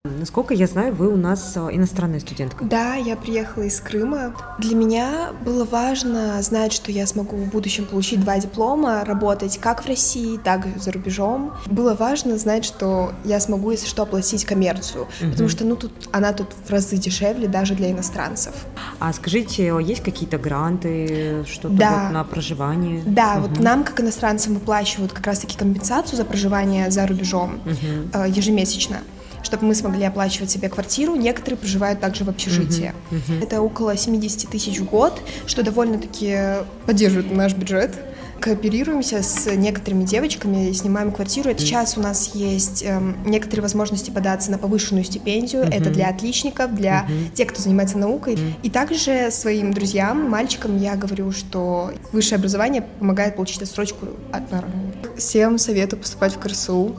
Насколько я знаю, вы у нас иностранная студентка. Да, я приехала из Крыма. Для меня было важно знать, что я смогу в будущем получить 2 диплома, работать как в России, так и за рубежом. Было важно знать, что я смогу, если что, оплатить коммерцию, потому что она тут в разы дешевле даже для иностранцев. А скажите, есть какие-то гранты, что-то Да. вот на проживание? Да, вот нам, как иностранцам, выплачивают как раз-таки компенсацию за проживание за рубежом ежемесячно, чтобы мы смогли оплачивать себе квартиру. Некоторые проживают также в общежитии. Это около 70 тысяч в год, что довольно-таки поддерживает наш бюджет. Кооперируемся с некоторыми девочками, снимаем квартиру. Сейчас у нас есть некоторые возможности податься на повышенную стипендию. Это для отличников, для тех, кто занимается наукой. И также своим друзьям, мальчикам я говорю, что высшее образование помогает получить отсрочку от НАР. Всем советую поступать в КРСУ.